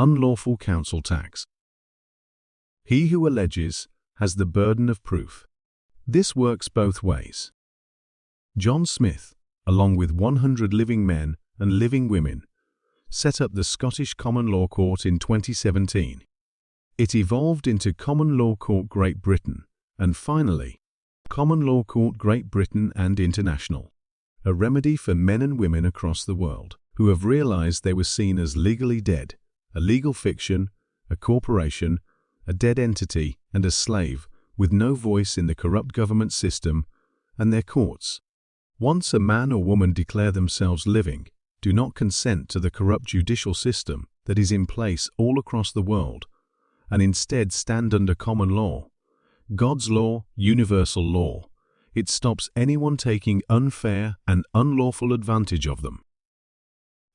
Unlawful council tax. He who alleges has the burden of proof. This works both ways. John Smith, along with 100 living men and living women, set up the Scottish Common Law Court in 2017. It evolved into Common Law Court Great Britain, and finally, Common Law Court Great Britain and International, a remedy for men and women across the world who have realized they were seen as legally dead, a legal fiction, a corporation, a dead entity, and a slave with no voice in the corrupt government system and their courts. Once a man or woman declare themselves living, do not consent to the corrupt judicial system that is in place all across the world, and instead stand under common law, God's law, universal law, it stops anyone taking unfair and unlawful advantage of them.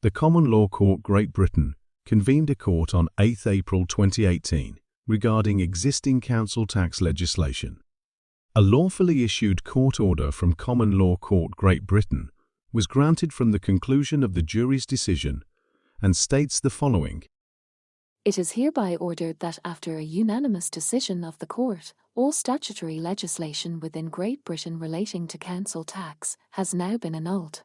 The Common Law Court Great Britain convened a court on 8 April 2018 regarding existing council tax legislation. A lawfully issued court order from Common Law Court Great Britain was granted from the conclusion of the jury's decision and states the following. It is hereby ordered that after a unanimous decision of the court, all statutory legislation within Great Britain relating to council tax has now been annulled.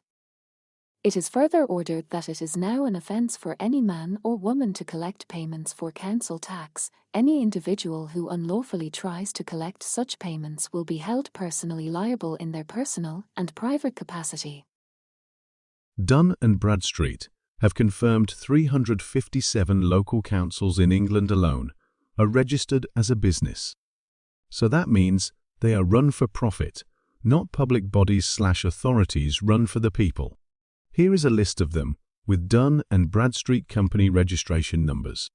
It is further ordered that it is now an offence for any man or woman to collect payments for council tax. Any individual who unlawfully tries to collect such payments will be held personally liable in their personal and private capacity. Dun & Bradstreet have confirmed 357 local councils in England alone are registered as a business. So that means they are run for profit, not public bodies/authorities run for the people. Here is a list of them with Dun & Bradstreet company registration numbers.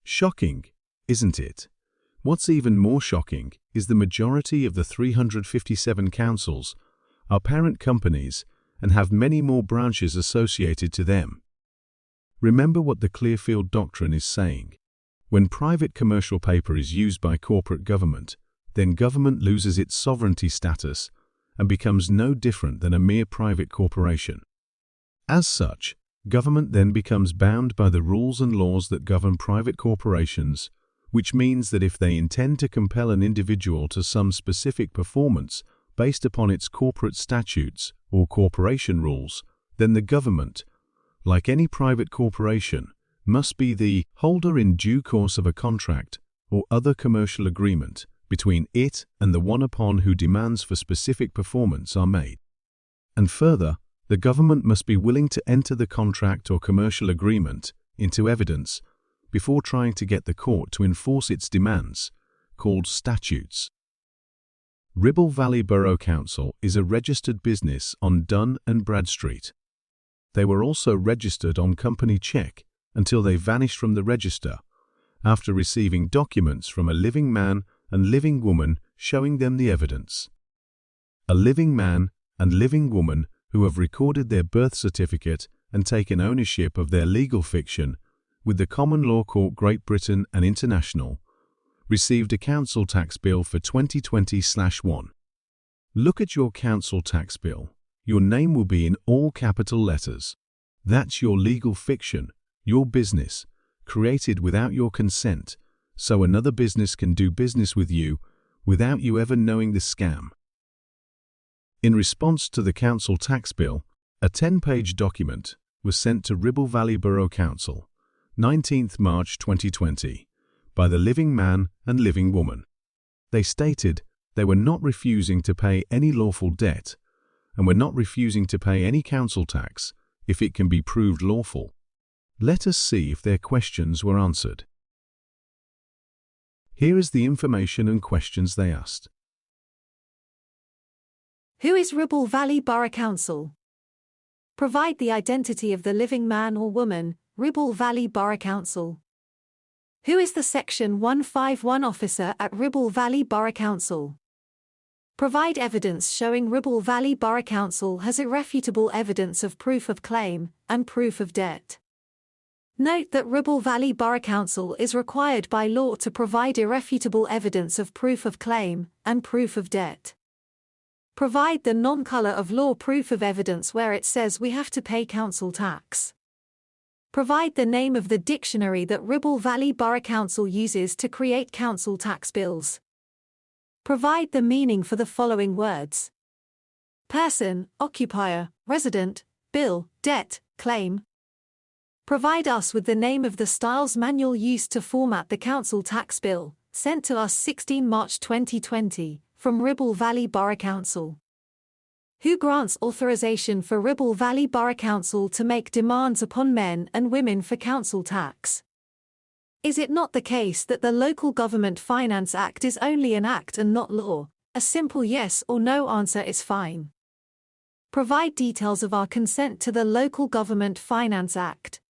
Shocking, isn't it? What's even more shocking is the majority of the 357 councils are parent companies and have many more branches associated to them. Remember what the Clearfield Doctrine is saying. When private commercial paper is used by corporate government, then government loses its sovereignty status and becomes no different than a mere private corporation. As such, government then becomes bound by the rules and laws that govern private corporations, which means that if they intend to compel an individual to some specific performance based upon its corporate statutes or corporation rules, then the government, like any private corporation, must be the holder in due course of a contract or other commercial agreement between it and the one upon whose demands for specific performance are made. And further, the government must be willing to enter the contract or commercial agreement into evidence before trying to get the court to enforce its demands, called statutes. Ribble Valley Borough Council is a registered business on Dun & Bradstreet. They were also registered on Company Check until they vanished from the register after receiving documents from a living man and living woman showing them the evidence. A living man and living woman who have recorded their birth certificate and taken ownership of their legal fiction with the Common Law Court Great Britain and International, received a council tax bill for 2020/1. Look at your council tax bill. Your name will be in all capital letters. That's your legal fiction, your business, created without your consent, so another business can do business with you without you ever knowing the scam. In response to the council tax bill, a 10-page document was sent to Ribble Valley Borough Council, 19th March 2020, by the living man and living woman. They stated they were not refusing to pay any lawful debt and were not refusing to pay any council tax if it can be proved lawful. Let us see if their questions were answered. Here is the information and questions they asked. Who is Ribble Valley Borough Council? Provide the identity of the living man or woman, Ribble Valley Borough Council. Who is the Section 151 officer at Ribble Valley Borough Council? Provide evidence showing Ribble Valley Borough Council has irrefutable evidence of proof of claim and proof of debt. Note that Ribble Valley Borough Council is required by law to provide irrefutable evidence of proof of claim and proof of debt. Provide the non-color of law proof of evidence where it says we have to pay council tax. Provide the name of the dictionary that Ribble Valley Borough Council uses to create council tax bills. Provide the meaning for the following words: person, occupier, resident, bill, debt, claim. Provide us with the name of the styles manual used to format the council tax bill, sent to us 16 March 2020, from Ribble Valley Borough Council. Who grants authorization for Ribble Valley Borough Council to make demands upon men and women for council tax? Is it not the case that the Local Government Finance Act is only an act and not law? A simple yes or no answer is fine. Provide details of our consent to the Local Government Finance Act.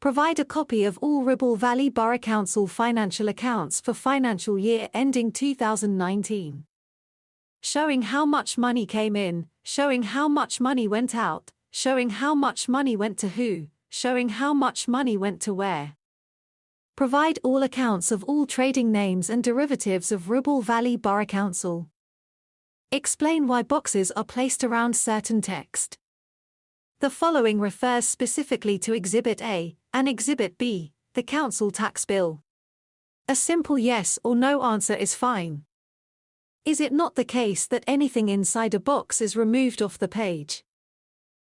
Provide a copy of all Ribble Valley Borough Council financial accounts for financial year ending 2019. Showing how much money came in, showing how much money went out, showing how much money went to who, showing how much money went to where. Provide all accounts of all trading names and derivatives of Ribble Valley Borough Council. Explain why boxes are placed around certain text. The following refers specifically to Exhibit A and Exhibit B, the council tax bill. A simple yes or no answer is fine. Is it not the case that anything inside a box is removed off the page?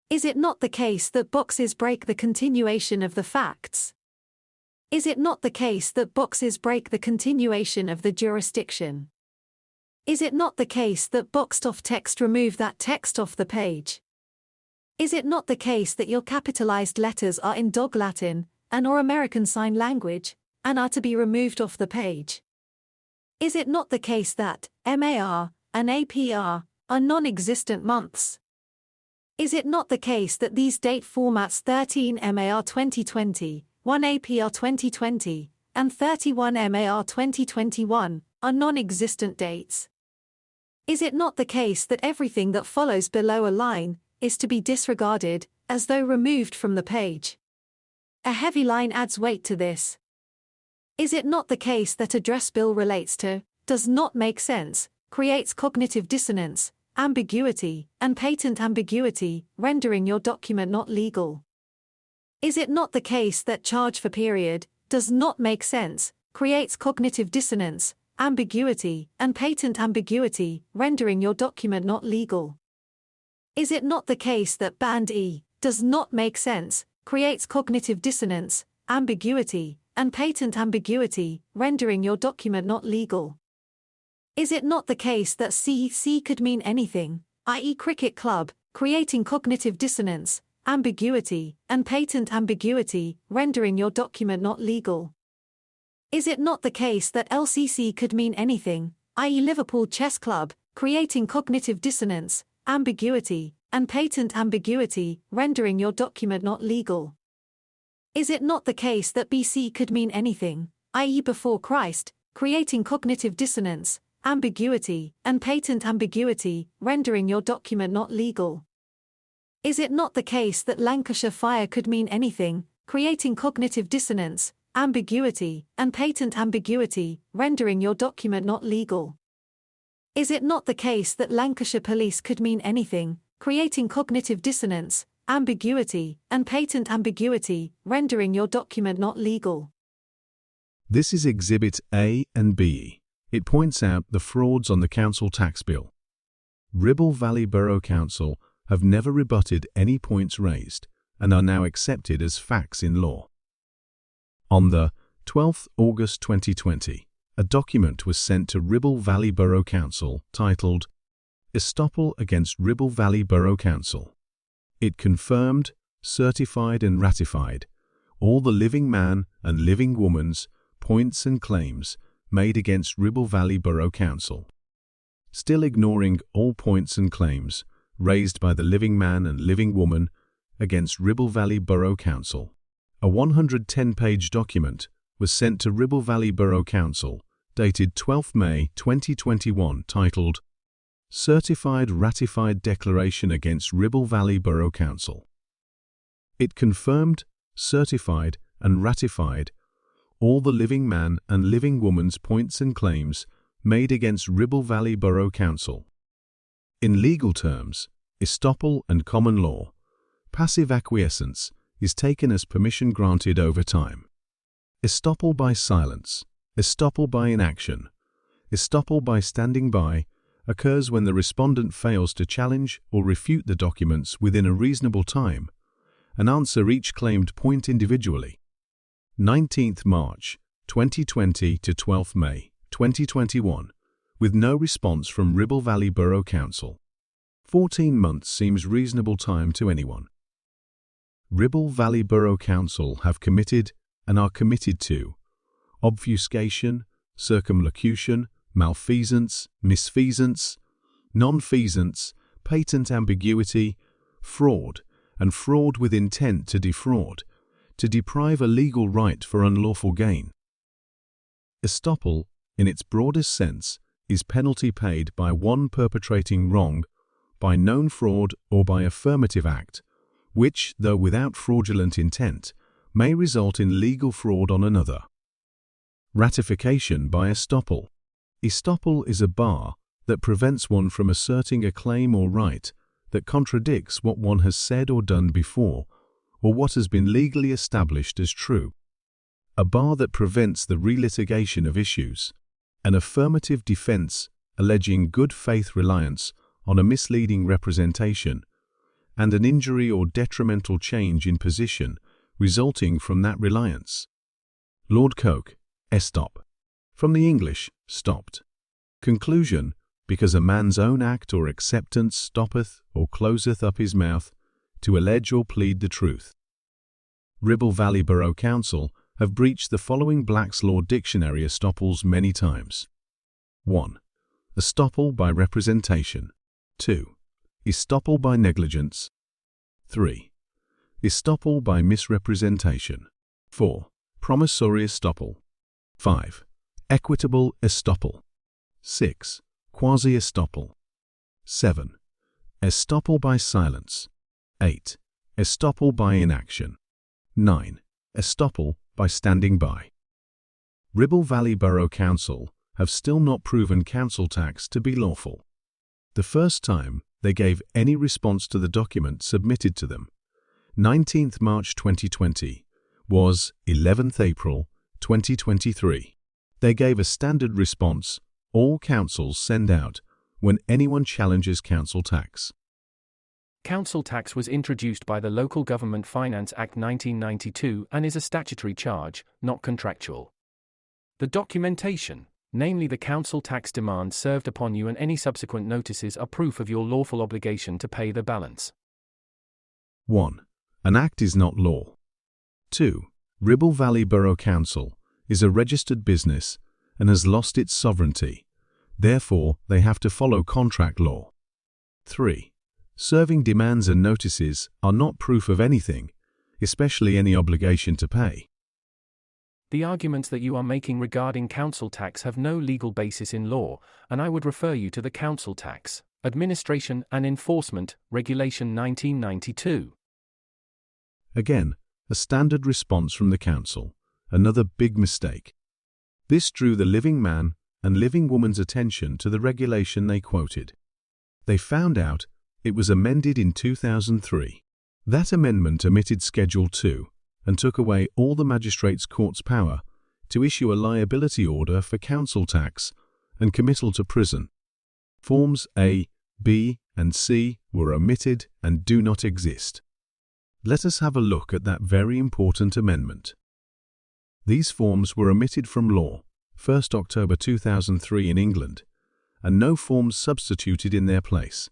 Is it not the case that boxes break the continuation of the facts? Is it not the case that boxes break the continuation of the jurisdiction? Is it not the case that boxed-off text remove that text off the page? Is it not the case that your capitalized letters are in Dog Latin, and or American Sign Language, and are to be removed off the page? Is it not the case that MAR and APR are non-existent months? Is it not the case that these date formats 13 MAR 2020, 1 APR 2020, and 31 MAR 2021 are non-existent dates? Is it not the case that everything that follows below a line is to be disregarded, as though removed from the page? A heavy line adds weight to this. Is it not the case that address bill relates to, does not make sense, creates cognitive dissonance, ambiguity, and patent ambiguity, rendering your document not legal? Is it not the case that charge for period does not make sense, creates cognitive dissonance, ambiguity, and patent ambiguity, rendering your document not legal? Is it not the case that Band E does not make sense, creates cognitive dissonance, ambiguity, and patent ambiguity, rendering your document not legal? Is it not the case that C could mean anything, i.e. cricket club, creating cognitive dissonance, ambiguity, and patent ambiguity, rendering your document not legal? Is it not the case that LCC could mean anything, i.e. Liverpool Chess Club, creating cognitive dissonance, ambiguity, and patent ambiguity, rendering your document not legal? Is it not the case that BC could mean anything, i.e. before Christ, creating cognitive dissonance, ambiguity, and patent ambiguity, rendering your document not legal? Is it not the case that Lancashire Fire could mean anything, creating cognitive dissonance, ambiguity, and patent ambiguity, rendering your document not legal? Is it not the case that Lancashire Police could mean anything, creating cognitive dissonance, ambiguity, and patent ambiguity, rendering your document not legal? This is Exhibit A and B. It points out the frauds on the council tax bill. Ribble Valley Borough Council have never rebutted any points raised and are now accepted as facts in law. On the 12th August 2020, a document was sent to Ribble Valley Borough Council titled Estoppel against Ribble Valley Borough Council. It confirmed, certified and ratified all the living man and living woman's points and claims made against Ribble Valley Borough Council. Still ignoring all points and claims raised by the living man and living woman against Ribble Valley Borough Council, a 110-page document was sent to Ribble Valley Borough Council dated 12 May 2021 titled Certified Ratified Declaration against Ribble Valley Borough Council. It confirmed, certified, and ratified all the living man and living woman's points and claims made against Ribble Valley Borough Council. In legal terms, estoppel and common law, passive acquiescence is taken as permission granted over time. Estoppel by silence, estoppel by inaction, estoppel by standing by occurs when the respondent fails to challenge or refute the documents within a reasonable time and answer each claimed point individually. 19th March 2020 to 12th May 2021, with no response from Ribble Valley Borough Council. 14 months seems reasonable time to anyone. Ribble Valley Borough Council have committed and are committed to obfuscation, circumlocution, malfeasance, misfeasance, nonfeasance, patent ambiguity, fraud, and fraud with intent to defraud, to deprive a legal right for unlawful gain. Estoppel, in its broadest sense, is penalty paid by one perpetrating wrong, by known fraud or by affirmative act, which, though without fraudulent intent, may result in legal fraud on another. Ratification by estoppel. Estoppel is a bar that prevents one from asserting a claim or right that contradicts what one has said or done before, or what has been legally established as true. A bar that prevents the relitigation of issues. An affirmative defense alleging good faith reliance on a misleading representation, and an injury or detrimental change in position resulting from that reliance. Lord Coke, estop. From the English, stopped. Conclusion, because a man's own act or acceptance stoppeth or closeth up his mouth to allege or plead the truth. Ribble Valley Borough Council have breached the following Black's Law Dictionary estoppels many times. 1. Estoppel by representation. 2. Estoppel by negligence. 3. Estoppel by misrepresentation. 4. Promissory estoppel. 5. Equitable estoppel. 6. Quasi-estoppel. 7. Estoppel by silence. 8. Estoppel by inaction. 9. Estoppel by standing by. Ribble Valley Borough Council have still not proven council tax to be lawful. The first time they gave any response to the document submitted to them, 19th March 2020, was 11th April 2023. They gave a standard response all councils send out when anyone challenges council tax. Council tax was introduced by the Local Government Finance Act 1992 and is a statutory charge, not contractual. The documentation, namely the council tax demand served upon you and any subsequent notices, are proof of your lawful obligation to pay the balance. 1. An act is not law. 2. Ribble Valley Borough Council is a registered business and has lost its sovereignty. Therefore, they have to follow contract law. 3. Serving demands and notices are not proof of anything, especially any obligation to pay. The arguments that you are making regarding council tax have no legal basis in law, and I would refer you to the Council Tax, Administration and Enforcement, Regulation 1992. Again, a standard response from the council, another big mistake. This drew the living man and living woman's attention to the regulation they quoted. They found out it was amended in 2003. That amendment omitted Schedule 2 and took away all the magistrates' court's power to issue a liability order for council tax and committal to prison. Forms A, B, and C were omitted and do not exist. Let us have a look at that very important amendment. These forms were omitted from law, 1st October 2003 in England, and no forms substituted in their place.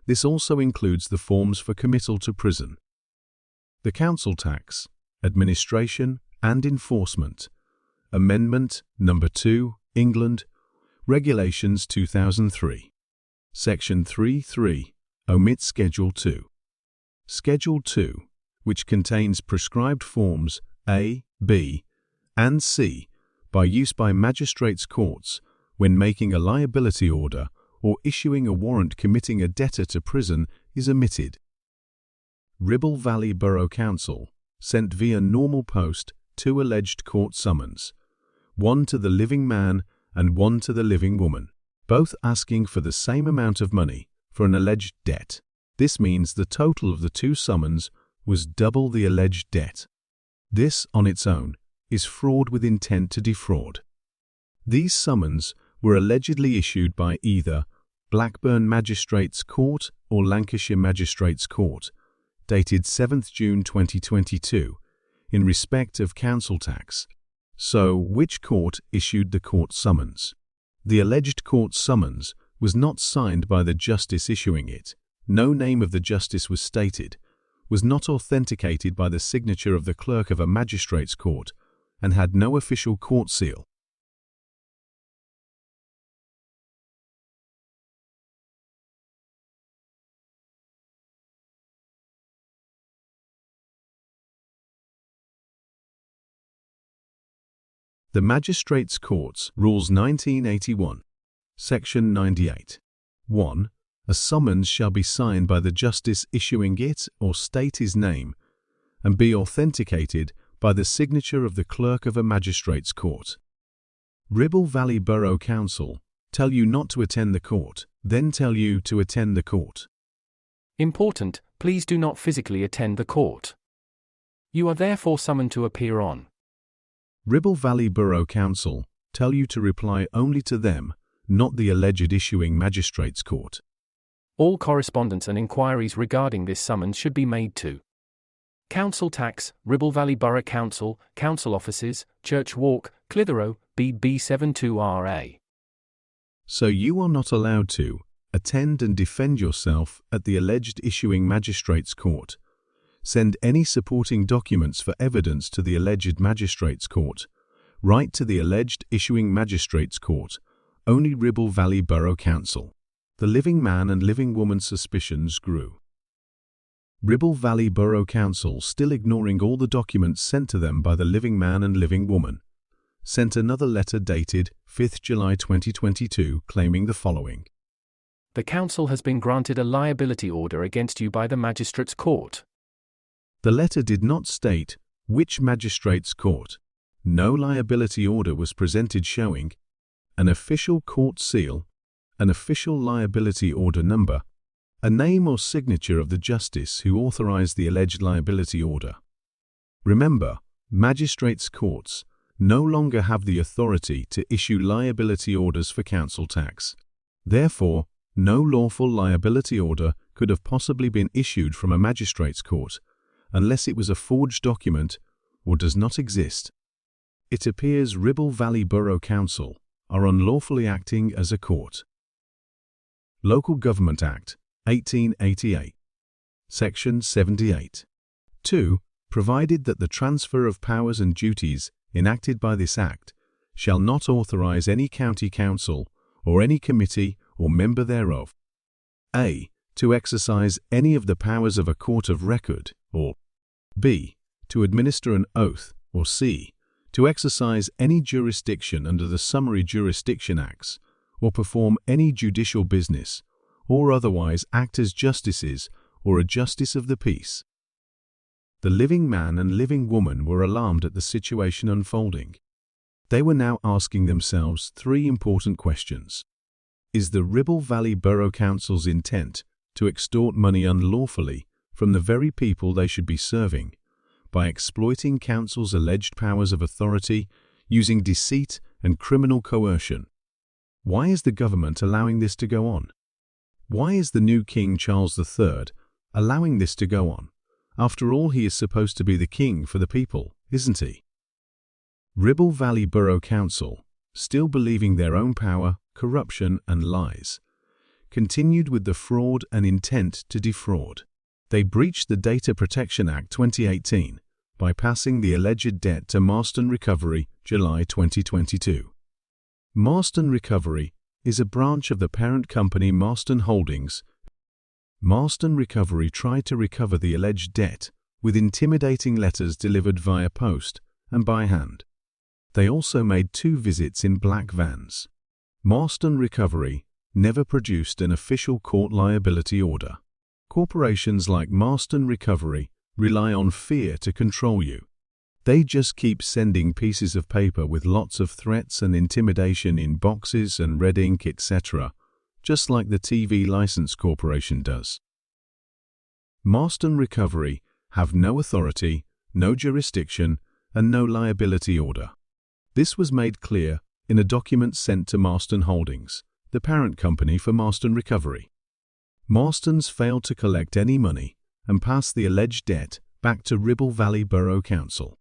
This also includes the forms for committal to prison. The Council Tax, Administration and Enforcement, Amendment Number 2, England, Regulations 2003. Section 3.3 omits Schedule 2. Schedule 2, which contains prescribed forms A, B, and C by use by magistrates' courts when making a liability order or issuing a warrant committing a debtor to prison, is omitted. Ribble Valley Borough Council sent via normal post 2 alleged court summons, one to the living man and one to the living woman, both asking for the same amount of money for an alleged debt. This means the total of the 2 summons was double the alleged debt. This, on its own, is fraud with intent to defraud. These summons were allegedly issued by either Blackburn Magistrates Court or Lancashire Magistrates Court, dated 7th June 2022, in respect of council tax. So, which court issued the court summons? The alleged court summons was not signed by the justice issuing it. No name of the justice was stated, was not authenticated by the signature of the clerk of a magistrate's court, and had no official court seal. The Magistrates' Courts Rules 1981, Section 98. 1. A summons shall be signed by the justice issuing it or state his name, and be authenticated by the signature of the clerk of a magistrate's court. Ribble Valley Borough Council tell you not to attend the court, then tell you to attend the court. Important, please do not physically attend the court. You are therefore summoned to appear on. Ribble Valley Borough Council tell you to reply only to them, not the alleged issuing magistrate's court. All correspondence and inquiries regarding this summons should be made to Council Tax, Ribble Valley Borough Council, Council Offices, Church Walk, Clitheroe, BB72RA. So you are not allowed to attend and defend yourself at the alleged issuing magistrate's court. Send any supporting documents for evidence to the alleged magistrate's court. Write to the alleged issuing magistrate's court. Only Ribble Valley Borough Council. The living man and living woman's suspicions grew. Ribble Valley Borough Council, still ignoring all the documents sent to them by the living man and living woman, sent another letter dated 5th July 2022 claiming the following. The council has been granted a liability order against you by the magistrate's court. The letter did not state which magistrate's court. No liability order was presented showing an official court seal, an official liability order number, a name or signature of the justice who authorized the alleged liability order. Remember, magistrates' courts no longer have the authority to issue liability orders for council tax. Therefore, no lawful liability order could have possibly been issued from a magistrate's court unless it was a forged document or does not exist. It appears Ribble Valley Borough Council are unlawfully acting as a court. Local Government Act, 1888. Section 78. 2. Provided that the transfer of powers and duties enacted by this Act shall not authorize any county council or any committee or member thereof A. to exercise any of the powers of a court of record, or B. to administer an oath, or C. to exercise any jurisdiction under the Summary Jurisdiction Acts, or perform any judicial business, or otherwise act as justices or a justice of the peace. The living man and living woman were alarmed at the situation unfolding. They were now asking themselves 3 important questions. Is the Ribble Valley Borough Council's intent to extort money unlawfully from the very people they should be serving by exploiting council's alleged powers of authority using deceit and criminal coercion? Why is the government allowing this to go on? Why is the new King Charles III allowing this to go on? After all, he is supposed to be the king for the people, isn't he? Ribble Valley Borough Council, still believing their own power, corruption and lies, continued with the fraud and intent to defraud. They breached the Data Protection Act 2018 by passing the alleged debt to Marston Recovery, July 2022. Marston Recovery is a branch of the parent company Marston Holdings. Marston Recovery tried to recover the alleged debt with intimidating letters delivered via post and by hand. They also made 2 visits in black vans. Marston Recovery never produced an official court liability order. Corporations like Marston Recovery rely on fear to control you. They just keep sending pieces of paper with lots of threats and intimidation in boxes and red ink, etc., just like the TV License Corporation does. Marston Recovery have no authority, no jurisdiction, and no liability order. This was made clear in a document sent to Marston Holdings, the parent company for Marston Recovery. Marston's failed to collect any money and pass the alleged debt back to Ribble Valley Borough Council.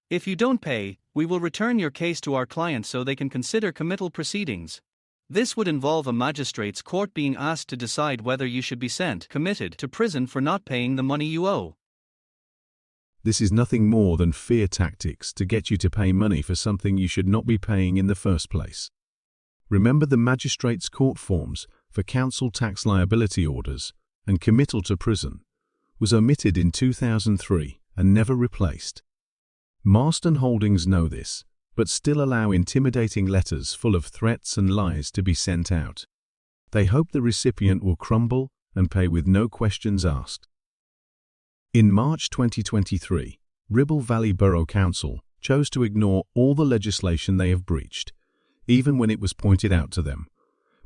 If you don't pay, we will return your case to our client so they can consider committal proceedings. This would involve a magistrate's court being asked to decide whether you should be committed to prison for not paying the money you owe. This is nothing more than fear tactics to get you to pay money for something you should not be paying in the first place. Remember, the magistrate's court forms for council tax liability orders and committal to prison was omitted in 2003 and never replaced. Marston Holdings know this, but still allow intimidating letters full of threats and lies to be sent out. They hope the recipient will crumble and pay with no questions asked. In March 2023, Ribble Valley Borough Council chose to ignore all the legislation they have breached, even when it was pointed out to them,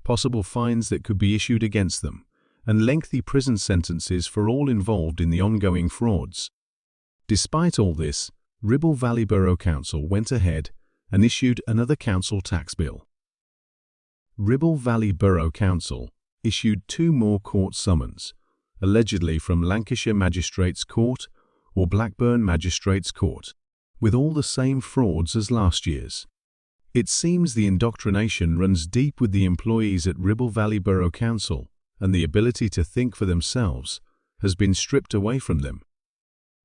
possible fines that could be issued against them, and lengthy prison sentences for all involved in the ongoing frauds. Despite all this, Ribble Valley Borough Council went ahead and issued another council tax bill. Ribble Valley Borough Council issued 2 more court summons, allegedly from Lancashire Magistrates Court or Blackburn Magistrates Court, with all the same frauds as last year's. It seems the indoctrination runs deep with the employees at Ribble Valley Borough Council, and the ability to think for themselves has been stripped away from them.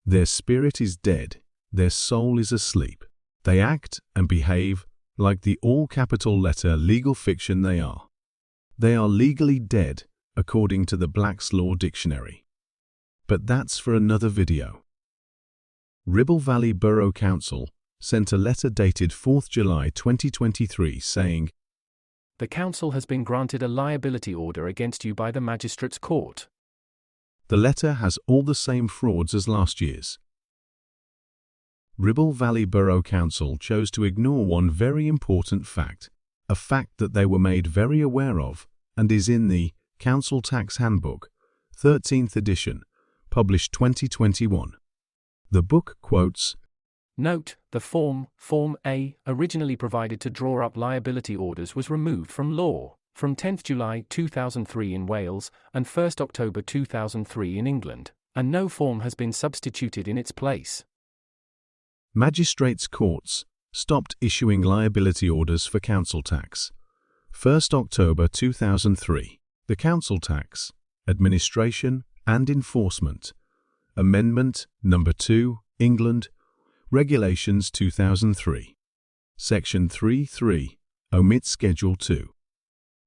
Their spirit is dead. Their soul is asleep. They act and behave like the all-capital letter legal fiction they are. They are legally dead, according to the Black's Law Dictionary. But that's for another video. Ribble Valley Borough Council sent a letter dated 4th July 2023 saying, "The council has been granted a liability order against you by the magistrate's court." The letter has all the same frauds as last year's. Ribble Valley Borough Council chose to ignore one very important fact, a fact that they were made very aware of and is in the Council Tax Handbook, 13th edition, published 2021. The book quotes, Note, the Form A, originally provided to draw up liability orders was removed from law, from 10th July 2003 in Wales and 1st October 2003 in England, and no form has been substituted in its place. Magistrates' courts stopped issuing liability orders for council tax. 1st October 2003, the Council Tax, Administration and Enforcement, Amendment No. 2, England, Regulations 2003. Section 3.3 omits Schedule 2.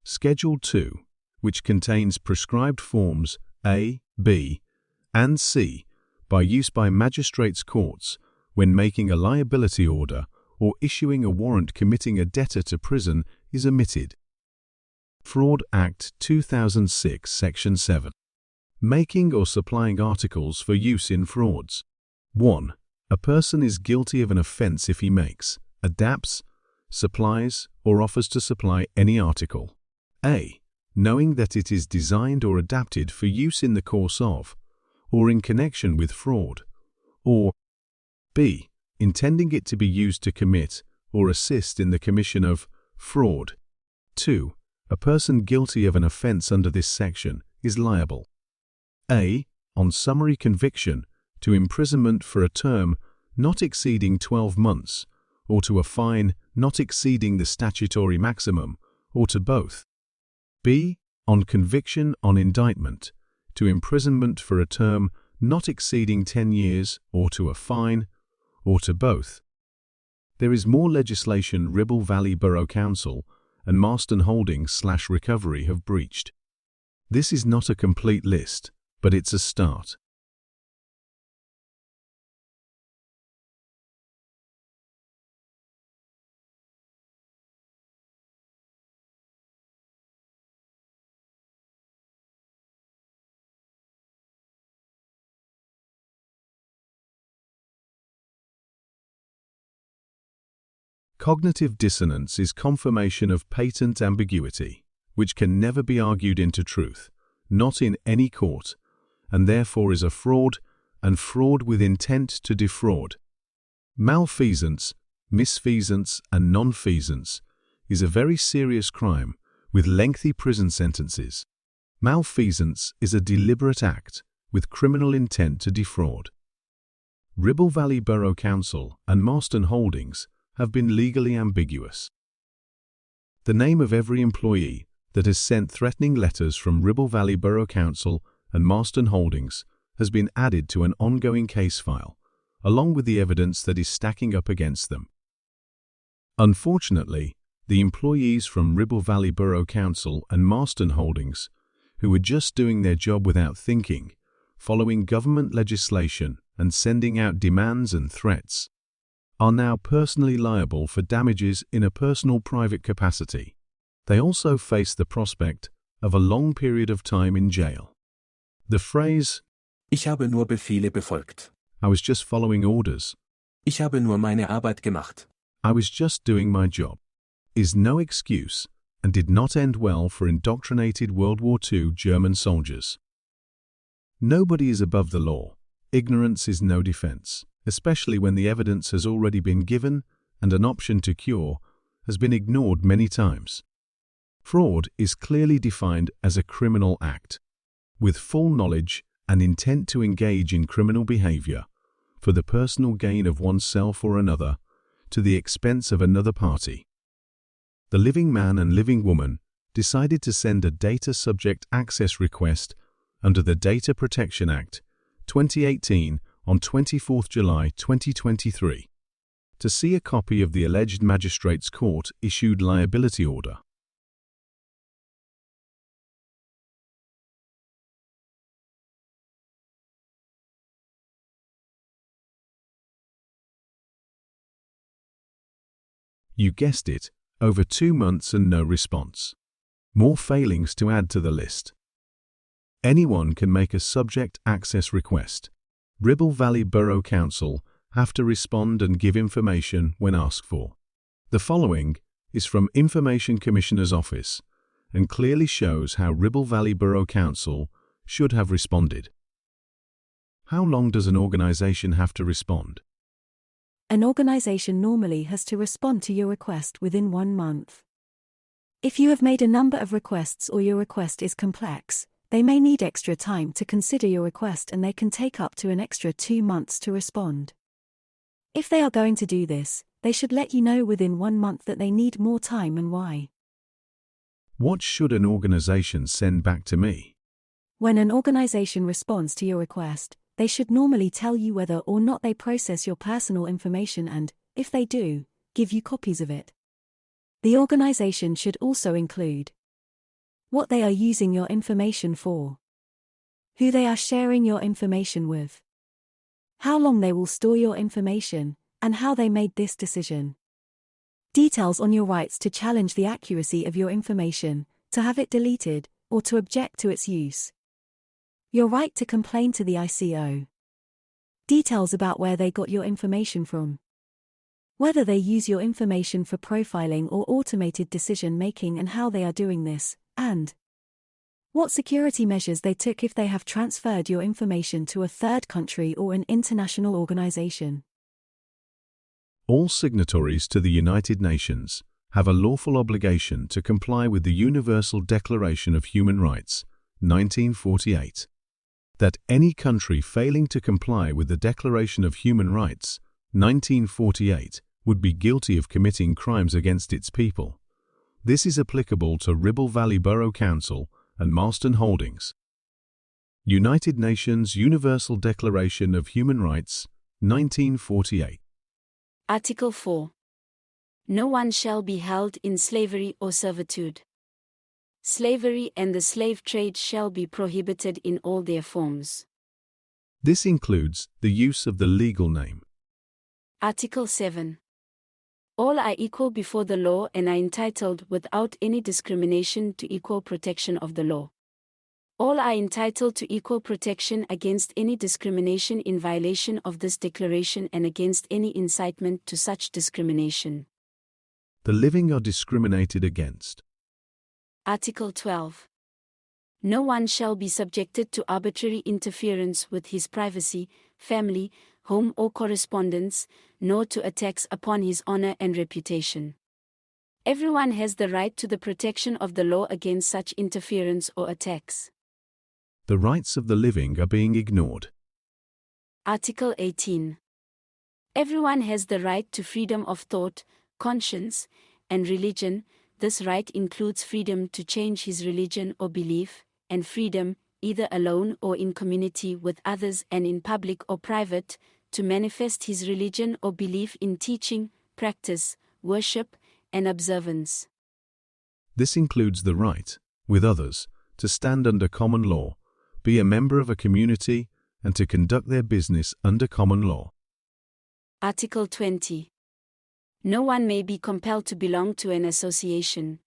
Schedule 2, which contains prescribed forms A, B, and C by use by magistrates' courts when making a liability order or issuing a warrant committing a debtor to prison, is omitted. Fraud Act 2006 Section 7. Making or supplying articles for use in frauds. 1. A person is guilty of an offence if he makes, adapts, supplies, or offers to supply any article. A. Knowing that it is designed or adapted for use in the course of, or in connection with fraud, or B. Intending it to be used to commit or assist in the commission of fraud. 2. A person guilty of an offence under this section is liable. A. On summary conviction, to imprisonment for a term not exceeding 12 months, or to a fine not exceeding the statutory maximum, or to both. B. On conviction on indictment, to imprisonment for a term not exceeding 10 years, or to a fine, or to both. There is more legislation Ribble Valley Borough Council and Marston Holdings/Recovery have breached. This is not a complete list, but it's a start. Cognitive dissonance is confirmation of patent ambiguity, which can never be argued into truth, not in any court, and therefore is a fraud, and fraud with intent to defraud. Malfeasance, misfeasance, and nonfeasance is a very serious crime with lengthy prison sentences. Malfeasance is a deliberate act with criminal intent to defraud. Ribble Valley Borough Council and Marston Holdings have been legally ambiguous. The name of every employee that has sent threatening letters from Ribble Valley Borough Council and Marston Holdings has been added to an ongoing case file, along with the evidence that is stacking up against them. Unfortunately, the employees from Ribble Valley Borough Council and Marston Holdings, who were just doing their job without thinking, following government legislation and sending out demands and threats, are now personally liable for damages in a personal private capacity. They also face the prospect of a long period of time in jail. The phrase, Ich habe nur Befehle befolgt. "I was just following orders," Ich habe nur meine Arbeit gemacht. "I was just doing my job," is no excuse and did not end well for indoctrinated World War II German soldiers. Nobody is above the law. Ignorance is no defense, especially when the evidence has already been given and an option to cure has been ignored many times. Fraud is clearly defined as a criminal act, with full knowledge and intent to engage in criminal behavior for the personal gain of oneself or another, to the expense of another party. The living man and living woman decided to send a data subject access request under the Data Protection Act 2018 on 24 July 2023 to see a copy of the alleged magistrate's court-issued liability order. You guessed it, over 2 months and no response. More failings to add to the list. Anyone can make a subject access request. Ribble Valley Borough Council have to respond and give information when asked for. The following is from Information Commissioner's Office and clearly shows how Ribble Valley Borough Council should have responded. How long does an organization have to respond? An organization normally has to respond to your request within 1 month. If you have made a number of requests or your request is complex, they may need extra time to consider your request and they can take up to an extra 2 months to respond. If they are going to do this, they should let you know within 1 month that they need more time and why. What should an organization send back to me? When an organization responds to your request, they should normally tell you whether or not they process your personal information and, if they do, give you copies of it. The organization should also include what they are using your information for, who they are sharing your information with, how long they will store your information, and how they made this decision. Details on your rights to challenge the accuracy of your information, to have it deleted, or to object to its use. Your right to complain to the ICO. Details about where they got your information from. Whether they use your information for profiling or automated decision-making and how they are doing this, and what security measures they took if they have transferred your information to a third country or an international organization. All signatories to the United Nations have a lawful obligation to comply with the Universal Declaration of Human Rights, 1948. That any country failing to comply with the Declaration of Human Rights, 1948, would be guilty of committing crimes against its people. This is applicable to Ribble Valley Borough Council and Marston Holdings. United Nations Universal Declaration of Human Rights, 1948. Article 4. No one shall be held in slavery or servitude. Slavery and the slave trade shall be prohibited in all their forms. This includes the use of the legal name. Article 7. All are equal before the law and are entitled without any discrimination to equal protection of the law. All are entitled to equal protection against any discrimination in violation of this declaration and against any incitement to such discrimination. The living are discriminated against. Article 12. No one shall be subjected to arbitrary interference with his privacy, family, home or correspondence, nor to attacks upon his honor and reputation. Everyone has the right to the protection of the law against such interference or attacks. The rights of the living are being ignored. Article 18. Everyone has the right to freedom of thought, conscience, and religion. This right includes freedom to change his religion or belief, and freedom, either alone or in community with others and in public or private, to manifest his religion or belief in teaching, practice, worship, and observance. This includes the right, with others, to stand under common law, be a member of a community, and to conduct their business under common law. Article 20. No one may be compelled to belong to an association.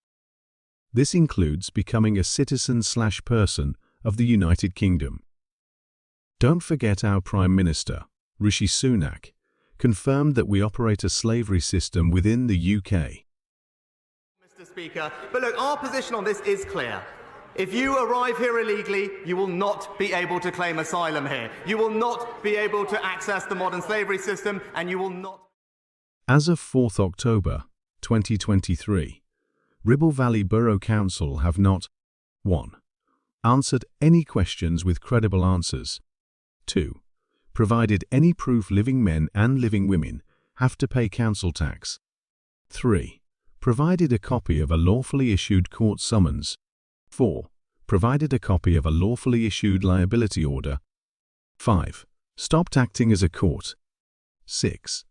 This includes becoming a citizen/person of the United Kingdom. Don't forget our Prime Minister, Rishi Sunak, confirmed that we operate a slavery system within the UK. Mr. Speaker, but look, our position on this is clear. If you arrive here illegally, you will not be able to claim asylum here. You will not be able to access the modern slavery system, and you will not... As of 4th October 2023, Ribble Valley Borough Council have not 1. Answered any questions with credible answers. 2. Provided any proof living men and living women have to pay council tax. 3. Provided a copy of a lawfully issued court summons. 4. Provided a copy of a lawfully issued liability order. 5. Stopped acting as a court. 6.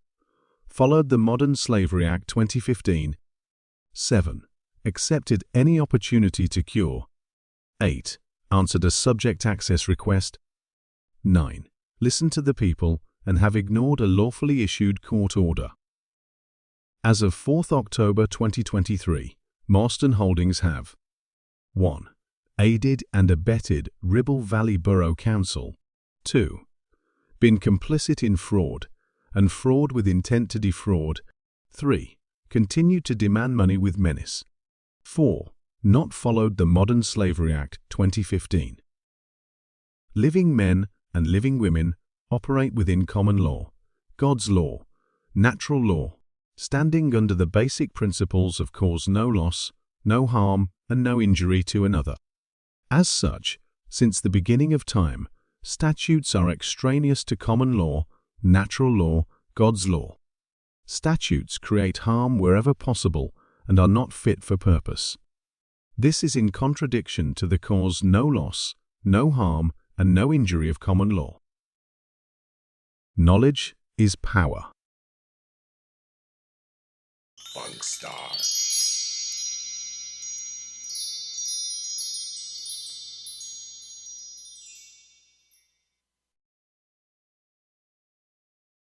Followed the Modern Slavery Act 2015. 7. Accepted any opportunity to cure. 8. Answered a subject access request. 9. Listened to the people and have ignored a lawfully issued court order. As of 4th October 2023, Marston Holdings have 1. Aided and abetted Ribble Valley Borough Council. 2. Been complicit in fraud and fraud with intent to defraud. 3. Continued to demand money with menace. 4. Not followed the Modern Slavery Act 2015. Living men and living women operate within common law, God's law, natural law, standing under the basic principles of cause no loss, no harm, and no injury to another. As such, since the beginning of time, statutes are extraneous to common law, natural law, God's law. Statutes create harm wherever possible and are not fit for purpose. This is in contradiction to the cause no loss, no harm, and no injury of common law. Knowledge is power. Funkstar.